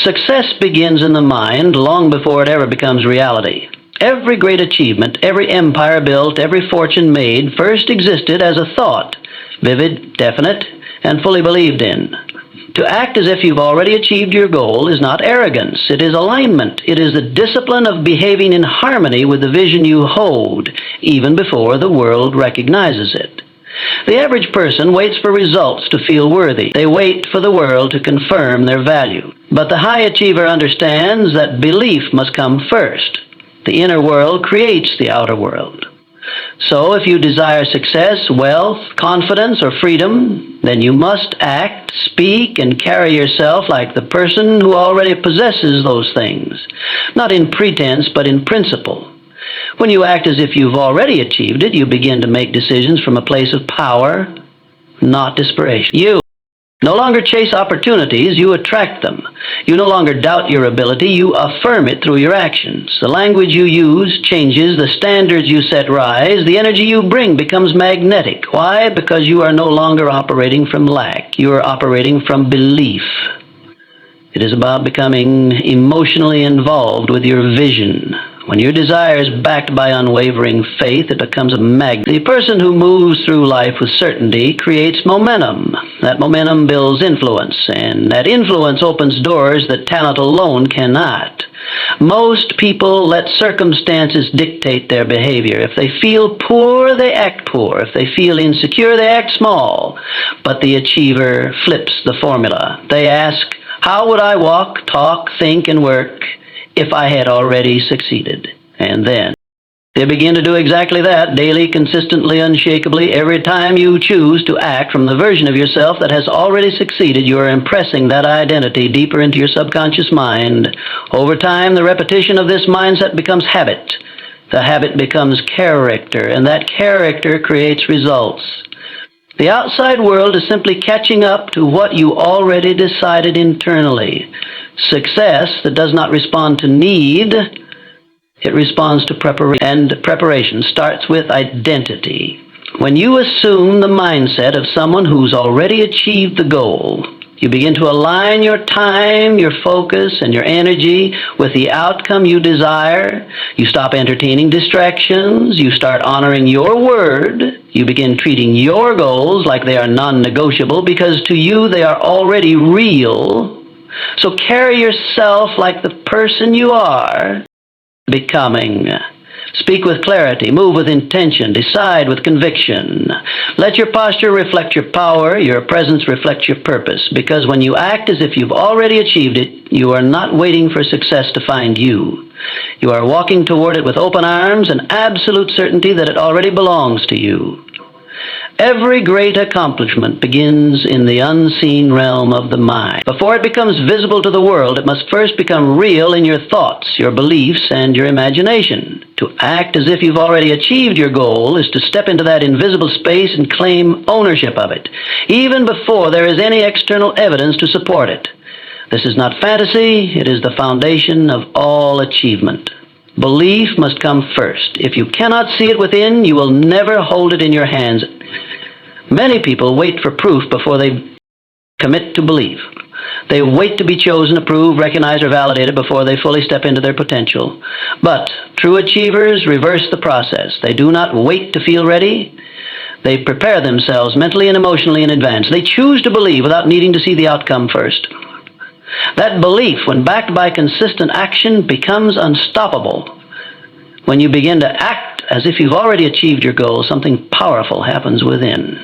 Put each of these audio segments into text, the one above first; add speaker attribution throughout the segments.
Speaker 1: Success begins in the mind long before it ever becomes reality. Every great achievement, every empire built, every fortune made first existed as a thought, vivid, definite, and fully believed in. To act as if you've already achieved your goal is not arrogance, it is alignment. It is the discipline of behaving in harmony with the vision you hold, even before the world recognizes it. The average person waits for results to feel worthy. They wait for the world to confirm their value. But the high achiever understands that belief must come first. The inner world creates the outer world. So if you desire success, wealth, confidence, or freedom, then you must act, speak, and carry yourself like the person who already possesses those things, not in pretense, but in principle. When you act as if you've already achieved it, you begin to make decisions from a place of power, not desperation. You no longer chase opportunities, you attract them. You no longer doubt your ability, you affirm it through your actions. The language you use changes, the standards you set rise, the energy you bring becomes magnetic. Why? Because you are no longer operating from lack. You are operating from belief. It is about becoming emotionally involved with your vision. When your desire is backed by unwavering faith, it becomes a magnet. The person who moves through life with certainty creates momentum. That momentum builds influence, and that influence opens doors that talent alone cannot. Most people let circumstances dictate their behavior. If they feel poor, they act poor. If they feel insecure, they act small. But the achiever flips the formula. They ask, how would I walk, talk, think, and work if I had already succeeded? And then they begin to do exactly that, daily, consistently, unshakably. Every time you choose to act from the version of yourself that has already succeeded, you are impressing that identity deeper into your subconscious mind. Over time, the repetition of this mindset becomes habit. The habit becomes character, and that character creates results. The outside world is simply catching up to what you already decided internally. Success that does not respond to need, it responds to preparation. And preparation starts with identity. When you assume the mindset of someone who's already achieved the goal, you begin to align your time, your focus, and your energy with the outcome you desire. You stop entertaining distractions. You start honoring your word. You begin treating your goals like they are non-negotiable because to you they are already real. So carry yourself like the person you are becoming. Speak with clarity, move with intention, decide with conviction. Let your posture reflect your power, your presence reflect your purpose, because when you act as if you've already achieved it, you are not waiting for success to find you. You are walking toward it with open arms and absolute certainty that it already belongs to you. Every great accomplishment begins in the unseen realm of the mind. Before it becomes visible to the world, it must first become real in your thoughts, your beliefs, and your imagination. To act as if you've already achieved your goal is to step into that invisible space and claim ownership of it, even before there is any external evidence to support it. This is not fantasy, it is the foundation of all achievement. Belief must come first. If you cannot see it within, you will never hold it in your hands. Many people wait for proof before they commit to believe. They wait to be chosen, approved, recognized, or validated before they fully step into their potential. But true achievers reverse the process. They do not wait to feel ready. They prepare themselves mentally and emotionally in advance. They choose to believe without needing to see the outcome first. That belief, when backed by consistent action, becomes unstoppable. When you begin to act as if you've already achieved your goal, something powerful happens within.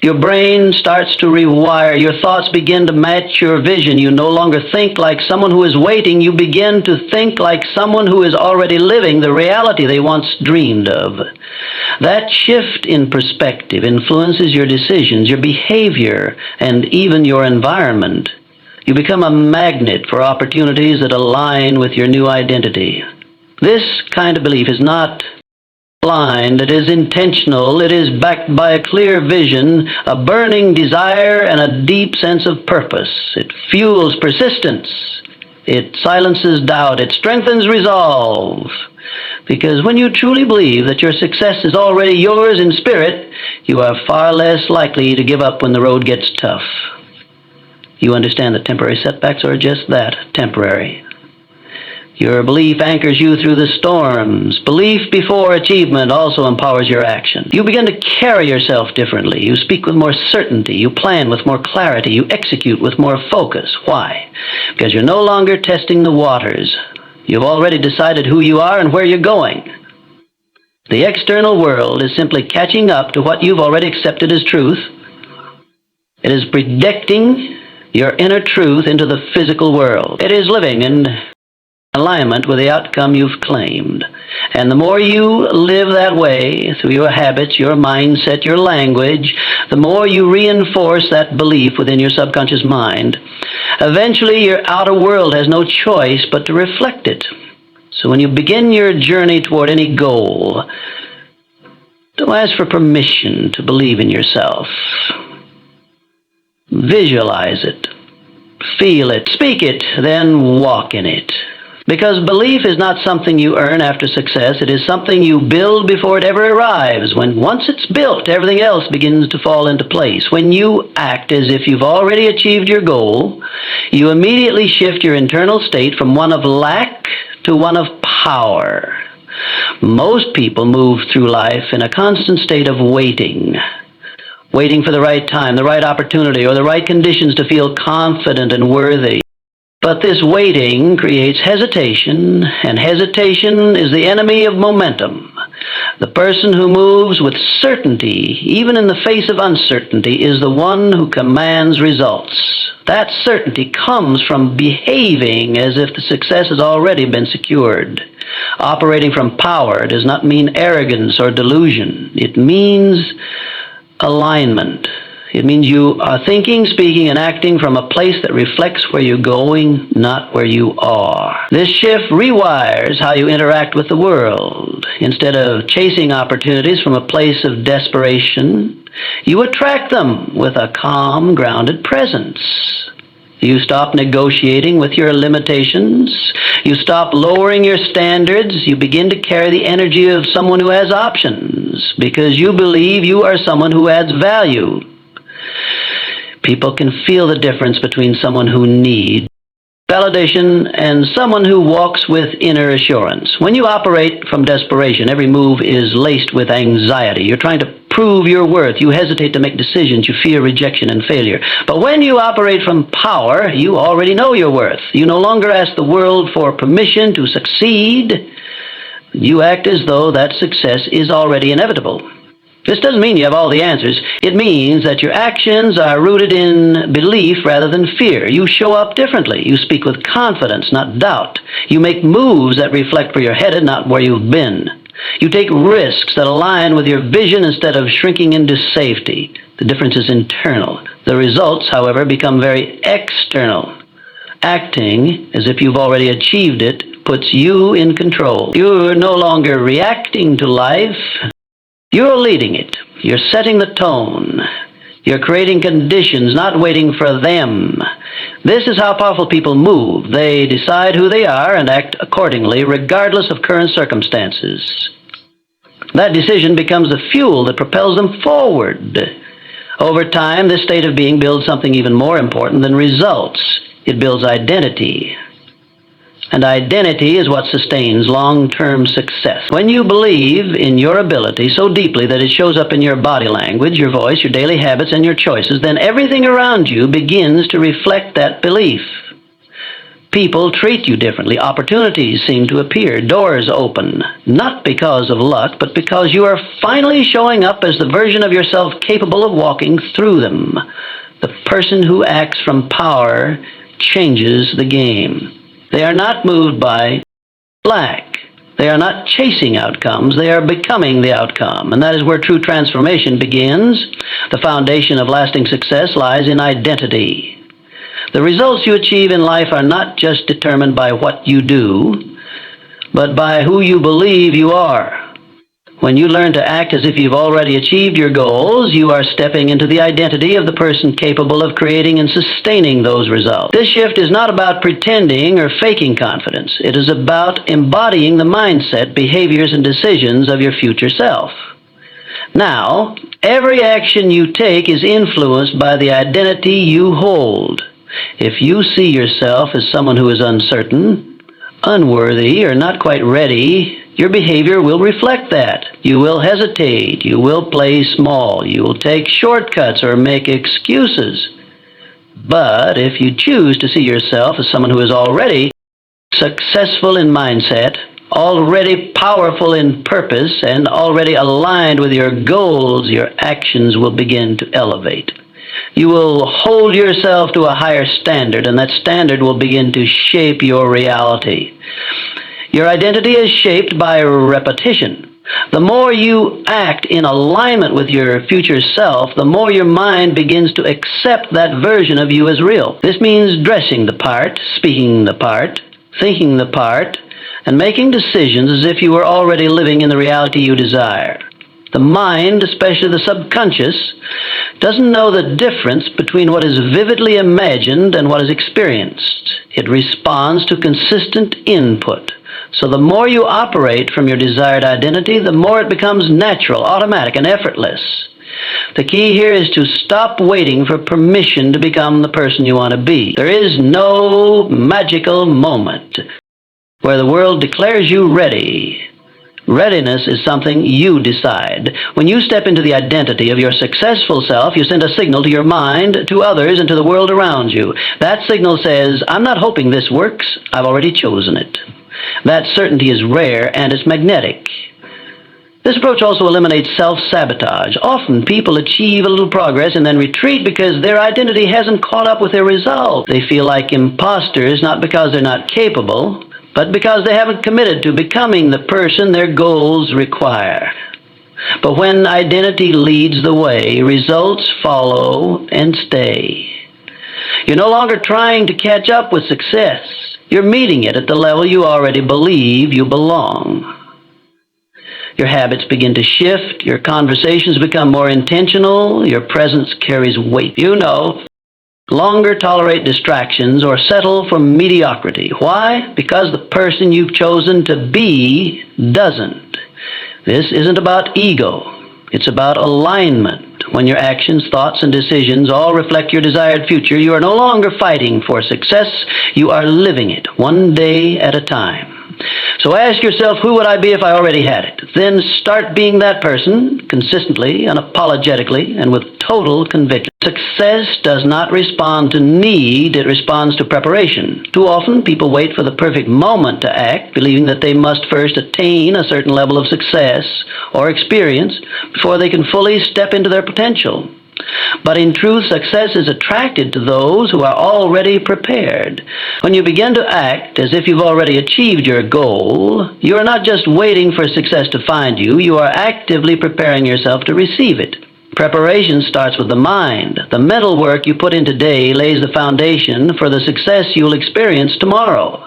Speaker 1: Your brain starts to rewire. Your thoughts begin to match your vision. You no longer think like someone who is waiting. You begin to think like someone who is already living the reality they once dreamed of. That shift in perspective influences your decisions, your behavior, and even your environment. You become a magnet for opportunities that align with your new identity. This kind of belief is not blind, it is intentional, it is backed by a clear vision, a burning desire, and a deep sense of purpose. It fuels persistence, it silences doubt, it strengthens resolve. Because when you truly believe that your success is already yours in spirit, you are far less likely to give up when the road gets tough. You understand that temporary setbacks are just that, temporary. Your belief anchors you through the storms. Belief before achievement also empowers your action. You begin to carry yourself differently. You speak with more certainty. You plan with more clarity. You execute with more focus. Why? Because you're no longer testing the waters. You've already decided who you are and where you're going. The external world is simply catching up to what you've already accepted as truth. It is projecting your inner truth into the physical world. It is living in alignment with the outcome you've claimed. And the more you live that way, through your habits, your mindset, your language, the more you reinforce that belief within your subconscious mind. Eventually, your outer world has no choice but to reflect it. So when you begin your journey toward any goal, don't ask for permission to believe in yourself. Visualize it, feel it, speak it, then walk in it. Because belief is not something you earn after success. It is something you build before it ever arrives. Once it's built, everything else begins to fall into place. When you act as if you've already achieved your goal, you immediately shift your internal state from one of lack to one of power. Most people move through life in a constant state of waiting for the right time, the right opportunity, or the right conditions to feel confident and worthy. But this waiting creates hesitation, and hesitation is the enemy of momentum. The person who moves with certainty, even in the face of uncertainty, is the one who commands results. That certainty comes from behaving as if the success has already been secured. Operating from power does not mean arrogance or delusion. It means alignment. It means you are thinking, speaking, and acting from a place that reflects where you're going, not where you are. This shift rewires how you interact with the world. Instead of chasing opportunities from a place of desperation, you attract them with a calm, grounded presence. You stop negotiating with your limitations. You stop lowering your standards. You begin to carry the energy of someone who has options because you believe you are someone who adds value. People can feel the difference between someone who needs validation and someone who walks with inner assurance. When you operate from desperation, every move is laced with anxiety. You're trying to prove your worth. You hesitate to make decisions. You fear rejection and failure. But when you operate from power, you already know your worth. You no longer ask the world for permission to succeed. You act as though that success is already inevitable. This doesn't mean you have all the answers. It means that your actions are rooted in belief rather than fear. You show up differently. You speak with confidence, not doubt. You make moves that reflect where you're headed, not where you've been. You take risks that align with your vision instead of shrinking into safety. The difference is internal. The results, however, become very external. Acting as if you've already achieved it puts you in control. You're no longer reacting to life. You're leading it. You're setting the tone. You're creating conditions, not waiting for them. This is how powerful people move. They decide who they are and act accordingly, regardless of current circumstances. That decision becomes the fuel that propels them forward. Over time, this state of being builds something even more important than results. It builds identity. And identity is what sustains long-term success. When you believe in your ability so deeply that it shows up in your body language, your voice, your daily habits, and your choices, then everything around you begins to reflect that belief. People treat you differently. Opportunities seem to appear. Doors open. Not because of luck, but because you are finally showing up as the version of yourself capable of walking through them. The person who acts from power changes the game. They are not moved by lack. They are not chasing outcomes. They are becoming the outcome. And that is where true transformation begins. The foundation of lasting success lies in identity. The results you achieve in life are not just determined by what you do, but by who you believe you are. When you learn to act as if you've already achieved your goals, you are stepping into the identity of the person capable of creating and sustaining those results. This shift is not about pretending or faking confidence. It is about embodying the mindset, behaviors, and decisions of your future self. Now, every action you take is influenced by the identity you hold. If you see yourself as someone who is uncertain, unworthy, or not quite ready, your behavior will reflect that. You will hesitate, you will play small, you will take shortcuts or make excuses. But if you choose to see yourself as someone who is already successful in mindset, already powerful in purpose, and already aligned with your goals, your actions will begin to elevate. You will hold yourself to a higher standard, and that standard will begin to shape your reality. Your identity is shaped by repetition. The more you act in alignment with your future self, the more your mind begins to accept that version of you as real. This means dressing the part, speaking the part, thinking the part, and making decisions as if you were already living in the reality you desire. The mind, especially the subconscious, doesn't know the difference between what is vividly imagined and what is experienced. It responds to consistent input. So the more you operate from your desired identity, the more it becomes natural, automatic, and effortless. The key here is to stop waiting for permission to become the person you want to be. There is no magical moment where the world declares you ready. Readiness is something you decide. When you step into the identity of your successful self, you send a signal to your mind, to others, and to the world around you. That signal says, I'm not hoping this works, I've already chosen it. That certainty is rare and it's magnetic. This approach also eliminates self-sabotage. Often people achieve a little progress and then retreat because their identity hasn't caught up with their results. They feel like imposters, not because they're not capable, but because they haven't committed to becoming the person their goals require. But when identity leads the way, results follow and stay. You're no longer trying to catch up with success. You're meeting it at the level you already believe you belong. Your habits begin to shift, your conversations become more intentional, your presence carries weight. You no longer tolerate distractions or settle for mediocrity. Why? Because the person you've chosen to be doesn't. This isn't about ego. It's about alignment. When your actions, thoughts, and decisions all reflect your desired future, you are no longer fighting for success. You are living it, one day at a time. So ask yourself, who would I be if I already had it? Then start being that person, consistently, unapologetically, and with total conviction. Success does not respond to need, it responds to preparation. Too often, people wait for the perfect moment to act, believing that they must first attain a certain level of success or experience before they can fully step into their potential. But in truth, success is attracted to those who are already prepared. When you begin to act as if you've already achieved your goal, you are not just waiting for success to find you, you are actively preparing yourself to receive it. Preparation starts with the mind. The mental work you put in today lays the foundation for the success you'll experience tomorrow.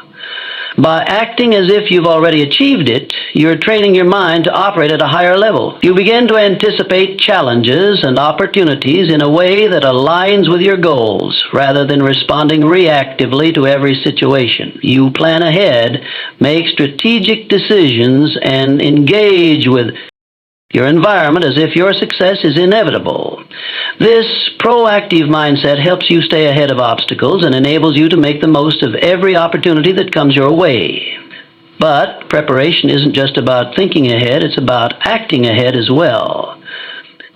Speaker 1: By acting as if you've already achieved it, you're training your mind to operate at a higher level. You begin to anticipate challenges and opportunities in a way that aligns with your goals, rather than responding reactively to every situation. You plan ahead, make strategic decisions, and engage with your environment as if your success is inevitable. This proactive mindset helps you stay ahead of obstacles and enables you to make the most of every opportunity that comes your way. But preparation isn't just about thinking ahead, it's about acting ahead as well.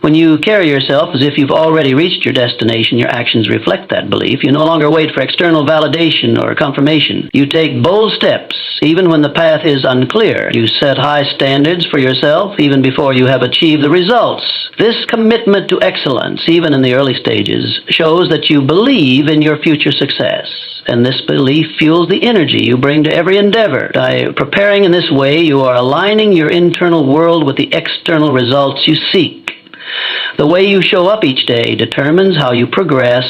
Speaker 1: When you carry yourself as if you've already reached your destination, your actions reflect that belief. You no longer wait for external validation or confirmation. You take bold steps, even when the path is unclear. You set high standards for yourself, even before you have achieved the results. This commitment to excellence, even in the early stages, shows that you believe in your future success. And this belief fuels the energy you bring to every endeavor. By preparing in this way, you are aligning your internal world with the external results you seek. The way you show up each day determines how you progress,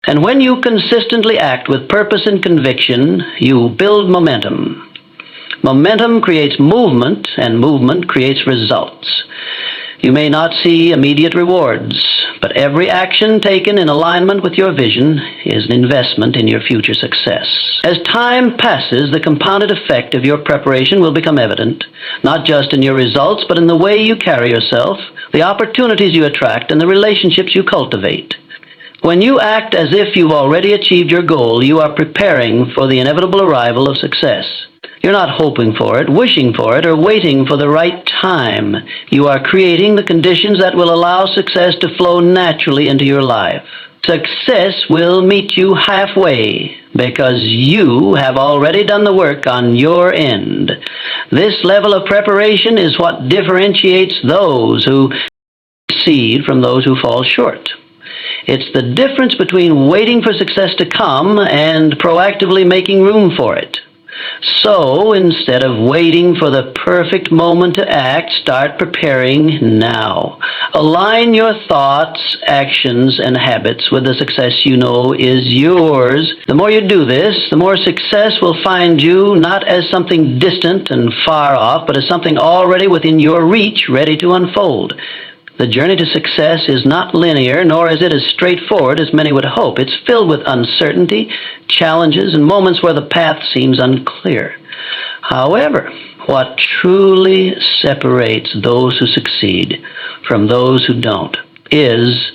Speaker 1: and when you consistently act with purpose and conviction, you build momentum. Momentum creates movement, and movement creates results. You may not see immediate rewards, but every action taken in alignment with your vision is an investment in your future success. As time passes, the compounded effect of your preparation will become evident, not just in your results, but in the way you carry yourself, the opportunities you attract, and the relationships you cultivate. When you act as if you've already achieved your goal, you are preparing for the inevitable arrival of success. You're not hoping for it, wishing for it, or waiting for the right time. You are creating the conditions that will allow success to flow naturally into your life. Success will meet you halfway because you have already done the work on your end. This level of preparation is what differentiates those who succeed from those who fall short. It's the difference between waiting for success to come and proactively making room for it. So, instead of waiting for the perfect moment to act, start preparing now. Align your thoughts, actions, and habits with the success you know is yours. The more you do this, the more success will find you not as something distant and far off, but as something already within your reach, ready to unfold. The journey to success is not linear, nor is it as straightforward as many would hope. It's filled with uncertainty, challenges, and moments where the path seems unclear. However, what truly separates those who succeed from those who don't is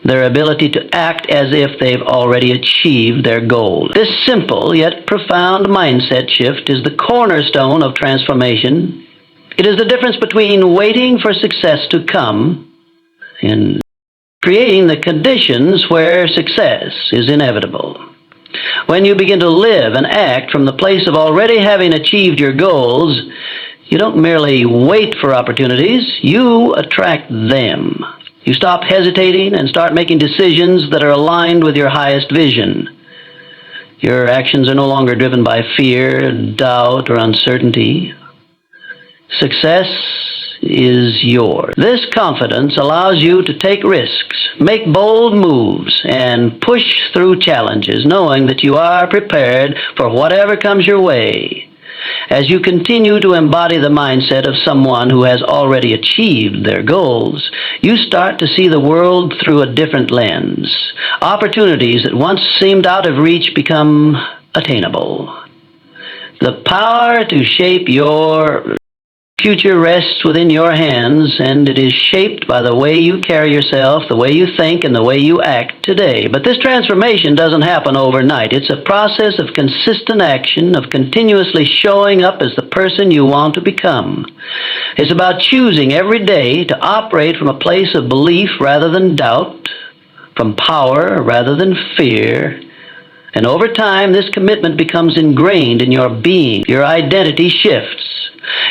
Speaker 1: their ability to act as if they've already achieved their goal. This simple yet profound mindset shift is the cornerstone of transformation. It is the difference between waiting for success to come and creating the conditions where success is inevitable. When you begin to live and act from the place of already having achieved your goals, you don't merely wait for opportunities, you attract them. You stop hesitating and start making decisions that are aligned with your highest vision. Your actions are no longer driven by fear, doubt, or uncertainty. Success is yours. This confidence allows you to take risks, make bold moves, and push through challenges, knowing that you are prepared for whatever comes your way. As you continue to embody the mindset of someone who has already achieved their goals, you start to see the world through a different lens. Opportunities that once seemed out of reach become attainable. The power to shape your future rests within your hands, and it is shaped by the way you carry yourself, the way you think, and the way you act today. But this transformation doesn't happen overnight. It's a process of consistent action, of continuously showing up as the person you want to become. It's about choosing every day to operate from a place of belief rather than doubt, from power rather than fear. And over time, this commitment becomes ingrained in your being. Your identity shifts.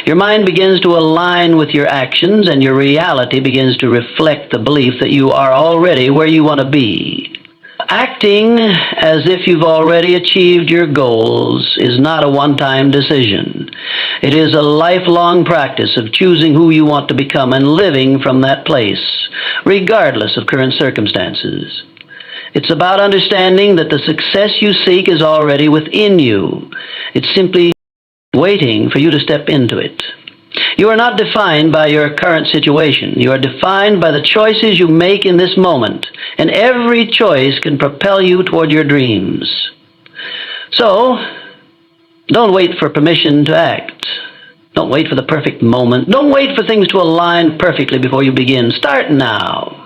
Speaker 1: Your mind begins to align with your actions, and your reality begins to reflect the belief that you are already where you want to be. Acting as if you've already achieved your goals is not a one-time decision. It is a lifelong practice of choosing who you want to become and living from that place, regardless of current circumstances. It's about understanding that the success you seek is already within you. It's simply waiting for you to step into it. You are not defined by your current situation. You are defined by the choices you make in this moment, and every choice can propel you toward your dreams. So, don't wait for permission to act. Don't wait for the perfect moment. Don't wait for things to align perfectly before you begin. Start now.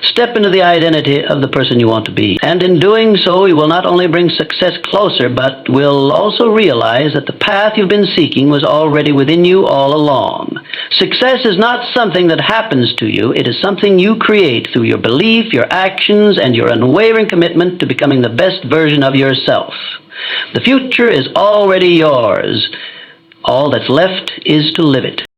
Speaker 1: Step into the identity of the person you want to be. And in doing so, you will not only bring success closer, but will also realize that the path you've been seeking was already within you all along. Success is not something that happens to you. It is something you create through your belief, your actions, and your unwavering commitment to becoming the best version of yourself. The future is already yours. All that's left is to live it.